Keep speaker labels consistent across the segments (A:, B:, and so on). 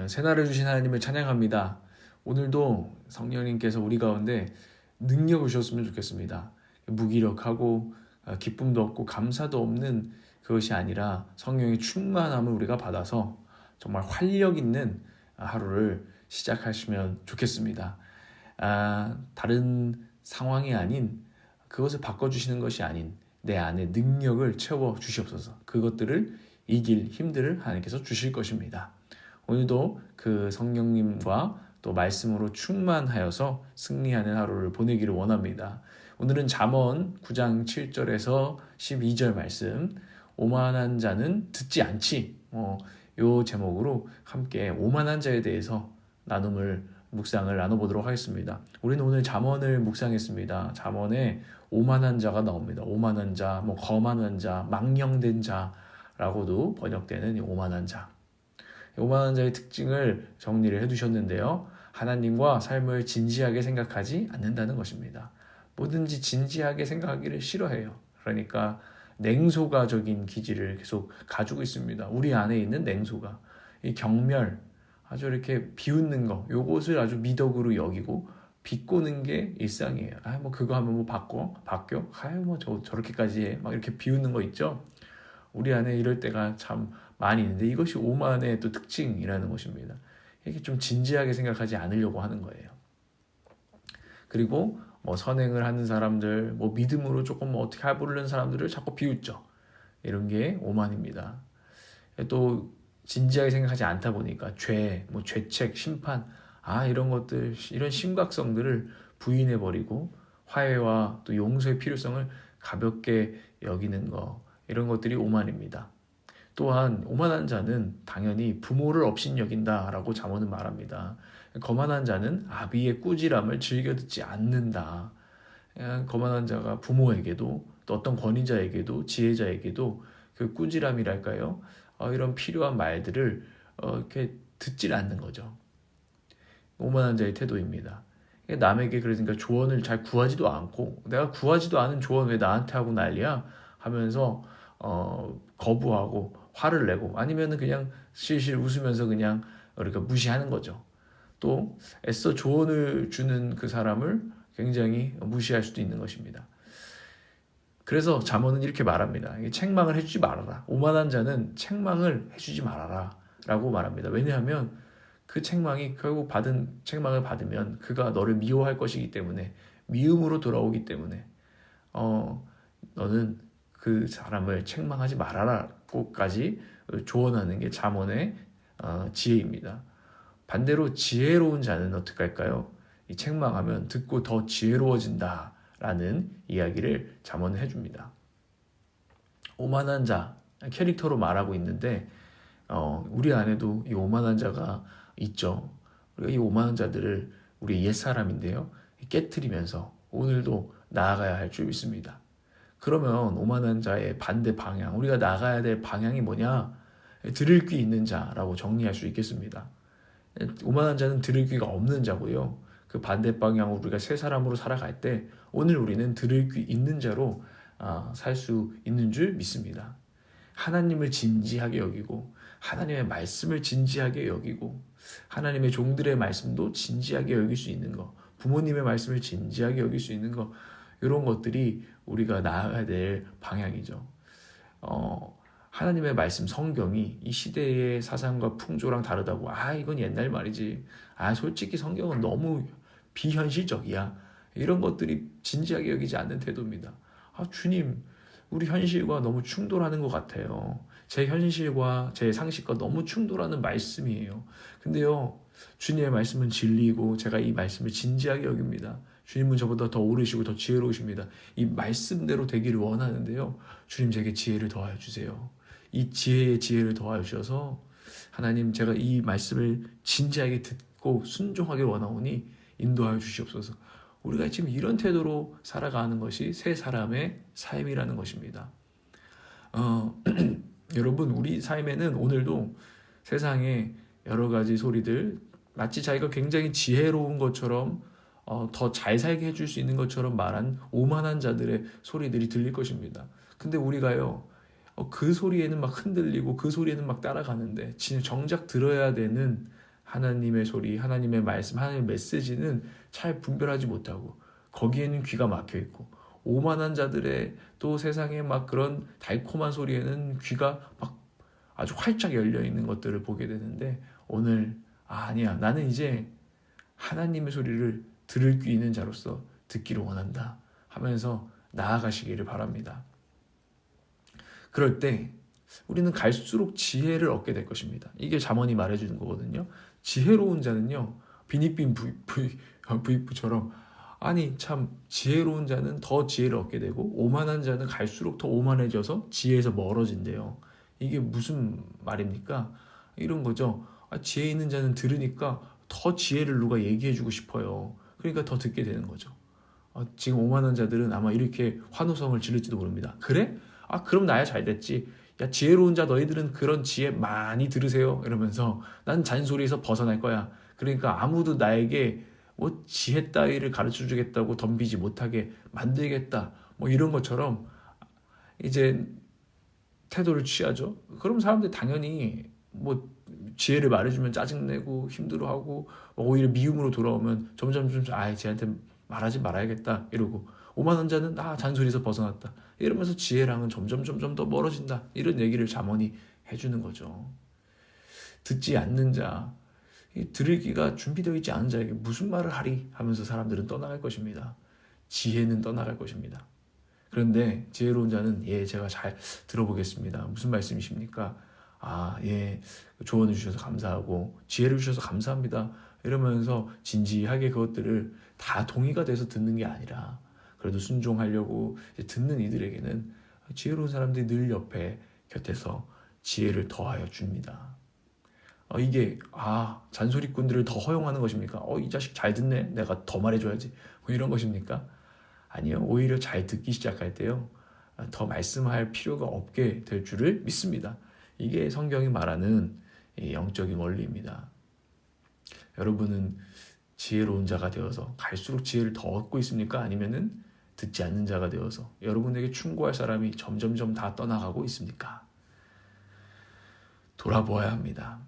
A: 새날을 주신 하나님을 찬양합니다. 오늘도 성령님께서 우리 가운데 능력을 주셨으면 좋겠습니다. 무기력하고 기쁨도 없고 감사도 없는 그것이 아니라 성령의 충만함을 우리가 받아서 정말 활력 있는 하루를 시작하시면 좋겠습니다. 다른 상황이 아닌, 그것을 바꿔주시는 것이 아닌 내 안에 능력을 채워주시옵소서. 그것들을 이길 힘들을 하나님께서 주실 것입니다. 오늘도 그 성령님과 또 말씀으로 충만하여서 승리하는 하루를 보내기를 원합니다. 오늘은 잠언 9장 7절에서 12절 말씀, 오만한 자는 듣지 않지, 이 제목으로 함께 오만한 자에 대해서 묵상을 나눠보도록 하겠습니다. 우리는 오늘 잠언을 묵상했습니다. 잠언에 오만한 자가 나옵니다. 오만한 자, 거만한 자, 망령된 자라고도 번역되는 이 오만한 자. 오만한 자의 특징을 정리를 해두셨는데요. 하나님과 삶을 진지하게 생각하지 않는다는 것입니다. 뭐든지 진지하게 생각하기를 싫어해요. 그러니까 냉소가적인 기질을 계속 가지고 있습니다. 우리 안에 있는 냉소가, 이 경멸, 아주 이렇게 비웃는 거, 요것을 아주 미덕으로 여기고 비꼬는 게 일상이에요. 그거 하면 바뀌어? 저렇게까지 해. 이렇게 비웃는 거 있죠? 우리 안에 이럴 때가 참 많이 있는데, 이것이 오만의 또 특징이라는 것입니다. 이렇게 좀 진지하게 생각하지 않으려고 하는 거예요. 그리고 선행을 하는 사람들, 믿음으로 조금 어떻게 해보려는 사람들을 자꾸 비웃죠. 이런 게 오만입니다. 또 진지하게 생각하지 않다 보니까 죄책, 심판, 이런 것들, 이런 심각성들을 부인해버리고 화해와 또 용서의 필요성을 가볍게 여기는 거, 이런 것들이 오만입니다. 또한 오만한 자는 당연히 부모를 업신여긴다라고 잠언은 말합니다. 거만한 자는 아비의 꾸지람을 즐겨 듣지 않는다. 거만한 자가 부모에게도 또 어떤 권위자에게도 지혜자에게도 그 꾸지람이랄까요? 이런 필요한 말들을 이렇게 듣질 않는 거죠. 오만한 자의 태도입니다. 남에게 그러니까 조언을 잘 구하지도 않고, 내가 구하지도 않은 조언 왜 나한테 하고 난리야? 하면서 거부하고 화를 내고, 아니면은 그냥 실실 웃으면서 그냥 우리가 무시하는 거죠. 또 애써 조언을 주는 그 사람을 굉장히 무시할 수도 있는 것입니다. 그래서 잠언은 이렇게 말합니다. 책망을 해주지 말아라. 오만한 자는 책망을 해주지 말아라 라고 말합니다. 왜냐하면 그 책망이 결국 책망을 받으면 그가 너를 미워할 것이기 때문에, 미움으로 돌아오기 때문에 너는 그 사람을 책망하지 말아라고까지 조언하는 게 잠언의 지혜입니다. 반대로 지혜로운 자는 어떻게 할까요? 이 책망하면 듣고 더 지혜로워진다라는 이야기를 잠언은 해줍니다. 오만한 자, 캐릭터로 말하고 있는데 우리 안에도 이 오만한 자가 있죠. 우리가 이 오만한 자들을 우리 옛사람인데요, 깨트리면서 오늘도 나아가야 할 줄 믿습니다. 그러면 오만한 자의 반대 방향, 우리가 나가야 될 방향이 뭐냐? 들을 귀 있는 자라고 정리할 수 있겠습니다. 오만한 자는 들을 귀가 없는 자고요. 그 반대 방향으로 우리가 새 사람으로 살아갈 때 오늘 우리는 들을 귀 있는 자로 살 수 있는 줄 믿습니다. 하나님을 진지하게 여기고, 하나님의 말씀을 진지하게 여기고, 하나님의 종들의 말씀도 진지하게 여길 수 있는 것, 부모님의 말씀을 진지하게 여길 수 있는 것, 이런 것들이 우리가 나아가야 될 방향이죠. 하나님의 말씀, 성경이 이 시대의 사상과 풍조랑 다르다고, 이건 옛날 말이지, 솔직히 성경은 너무 비현실적이야, 이런 것들이 진지하게 여기지 않는 태도입니다. 주님, 우리 현실과 너무 충돌하는 것 같아요. 제 현실과 제 상식과 너무 충돌하는 말씀이에요. 근데요, 주님의 말씀은 진리이고 제가 이 말씀을 진지하게 여깁니다. 주님은 저보다 더 오르시고 더 지혜로우십니다. 이 말씀대로 되기를 원하는데요, 주님 제게 지혜를 더하여 주세요. 이 지혜를 더하여 주셔서 하나님, 제가 이 말씀을 진지하게 듣고 순종하게 원하오니 인도하여 주시옵소서. 우리가 지금 이런 태도로 살아가는 것이 새 사람의 삶이라는 것입니다. 여러분, 우리 삶에는 오늘도 세상에 여러 가지 소리들, 마치 자기가 굉장히 지혜로운 것처럼 더 잘 살게 해줄 수 있는 것처럼 말한 오만한 자들의 소리들이 들릴 것입니다. 근데 우리가요, 그 소리에는 막 흔들리고 그 소리에는 막 따라가는데 정작 들어야 되는 하나님의 소리, 하나님의 말씀, 하나님의 메시지는 잘 분별하지 못하고 거기에는 귀가 막혀 있고, 오만한 자들의 또 세상에 막 그런 달콤한 소리에는 귀가 막 아주 활짝 열려 있는 것들을 보게 되는데, 오늘 아니야, 나는 이제 하나님의 소리를 들을 귀 있는 자로서 듣기를 원한다 하면서 나아가시기를 바랍니다. 그럴 때 우리는 갈수록 지혜를 얻게 될 것입니다. 이게 잠언이 말해주는 거거든요. 지혜로운 자는요, 비니빈 부익부처럼, 아니 참 지혜로운 자는 더 지혜를 얻게 되고 오만한 자는 갈수록 더 오만해져서 지혜에서 멀어진대요. 이게 무슨 말입니까? 이런 거죠. 지혜 있는 자는 들으니까 더 지혜를 누가 얘기해주고 싶어요. 그러니까 더 듣게 되는 거죠. 지금 오만한 자들은 아마 이렇게 환호성을 지를지도 모릅니다. 그래? 그럼 나야 잘 됐지. 야, 지혜로운 자 너희들은 그런 지혜 많이 들으세요. 이러면서 난 잔소리에서 벗어날 거야. 그러니까 아무도 나에게 뭐 지혜 따위를 가르쳐 주겠다고 덤비지 못하게 만들겠다. 뭐 이런 것처럼 이제 태도를 취하죠. 그럼 사람들이 당연히 뭐 지혜를 말해주면 짜증내고 힘들어하고, 오히려 미움으로 돌아오면 점점 쟤한테 말하지 말아야겠다 이러고, 오만한 자는 잔소리에서 벗어났다 이러면서 지혜랑은 점점 더 멀어진다, 이런 얘기를 잠언이 해주는 거죠. 듣지 않는 자, 들을 귀가 준비되어 있지 않은 자에게 무슨 말을 하리 하면서 사람들은 떠나갈 것입니다. 지혜는 떠나갈 것입니다. 그런데 지혜로운 자는 제가 잘 들어보겠습니다. 무슨 말씀이십니까? 예, 조언을 주셔서 감사하고 지혜를 주셔서 감사합니다. 이러면서 진지하게 그것들을 다 동의가 돼서 듣는 게 아니라 그래도 순종하려고 듣는 이들에게는 지혜로운 사람들이 늘 옆에 곁에서 지혜를 더하여 줍니다. 이게 잔소리꾼들을 더 허용하는 것입니까? 이 자식 잘 듣네, 내가 더 말해줘야지, 뭐 이런 것입니까? 아니요, 오히려 잘 듣기 시작할 때요, 더 말씀할 필요가 없게 될 줄을 믿습니다. 이게 성경이 말하는 영적인 원리입니다. 여러분은 지혜로운 자가 되어서 갈수록 지혜를 더 얻고 있습니까? 아니면은 듣지 않는 자가 되어서 여러분에게 충고할 사람이 점점 다 떠나가고 있습니까? 돌아보아야 합니다.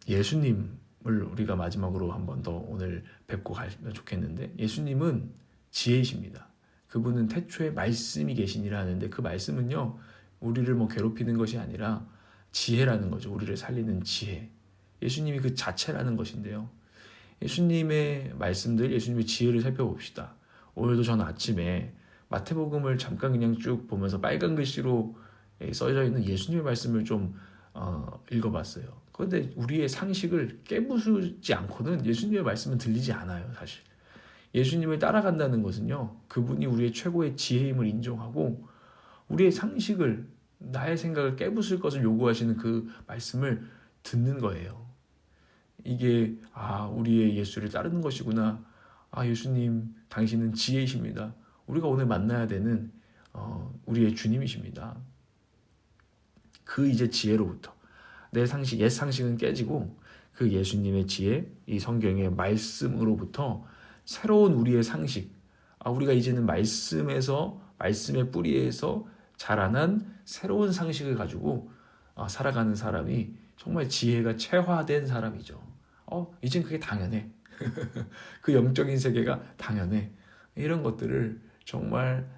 A: 예수님을 우리가 마지막으로 한 번 더 오늘 뵙고 가면 좋겠는데, 예수님은 지혜이십니다. 그분은 태초에 말씀이 계시니라 하는데, 그 말씀은요, 우리를 괴롭히는 것이 아니라 지혜라는 거죠. 우리를 살리는 지혜. 예수님이 그 자체라는 것인데요. 예수님의 말씀들, 예수님의 지혜를 살펴봅시다. 오늘도 저는 아침에 마태복음을 잠깐 그냥 쭉 보면서 빨간 글씨로 써져 있는 예수님의 말씀을 좀 읽어봤어요. 그런데 우리의 상식을 깨부수지 않고는 예수님의 말씀은 들리지 않아요, 사실. 예수님을 따라간다는 것은요, 그분이 우리의 최고의 지혜임을 인정하고 우리의 상식을, 나의 생각을 깨부술 것을 요구하시는 그 말씀을 듣는 거예요. 이게 우리의 예수를 따르는 것이구나. 예수님 당신은 지혜이십니다. 우리가 오늘 만나야 되는 우리의 주님이십니다. 그 이제 지혜로부터 내 상식, 옛 상식은 깨지고 그 예수님의 지혜, 이 성경의 말씀으로부터 새로운 우리의 상식, 우리가 이제는 말씀의 뿌리에서 자라난 새로운 상식을 가지고 살아가는 사람이 정말 지혜가 체화된 사람이죠. 이젠 그게 당연해. 그 영적인 세계가 당연해. 이런 것들을 정말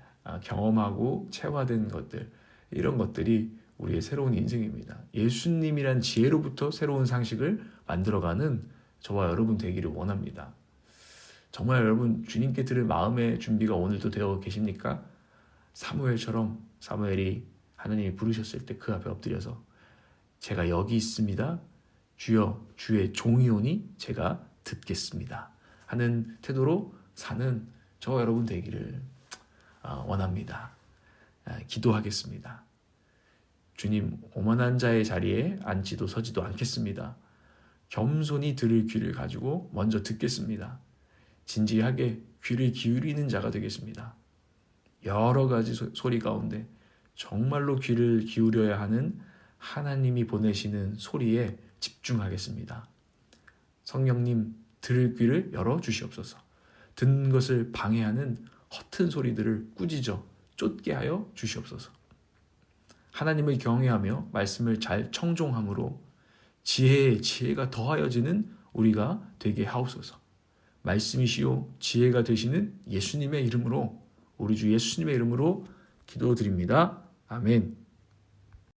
A: 경험하고 체화된 것들, 이런 것들이 우리의 새로운 인생입니다. 예수님이란 지혜로부터 새로운 상식을 만들어가는 저와 여러분 되기를 원합니다. 정말 여러분 주님께 들을 마음의 준비가 오늘도 되어 계십니까? 사무엘처럼 사무엘이 하나님이 부르셨을 때 그 앞에 엎드려서 제가 여기 있습니다. 주여 주의 종이오니 제가 듣겠습니다 하는 태도로 사는 저와 여러분 되기를 원합니다. 기도하겠습니다. 주님, 오만한 자의 자리에 앉지도 서지도 않겠습니다. 겸손히 들을 귀를 가지고 먼저 듣겠습니다. 진지하게 귀를 기울이는 자가 되겠습니다. 여러 가지 소리 가운데 정말로 귀를 기울여야 하는 하나님이 보내시는 소리에 집중하겠습니다. 성령님, 들을 귀를 열어 주시옵소서. 듣는 것을 방해하는 허튼 소리들을 꾸짖어 쫓게 하여 주시옵소서. 하나님을 경외하며 말씀을 잘 청종함으로 지혜에 지혜가 더하여지는 우리가 되게 하옵소서. 말씀이시요 지혜가 되시는 예수님의 이름으로, 우리 주 예수님의 이름으로 기도드립니다. 아멘.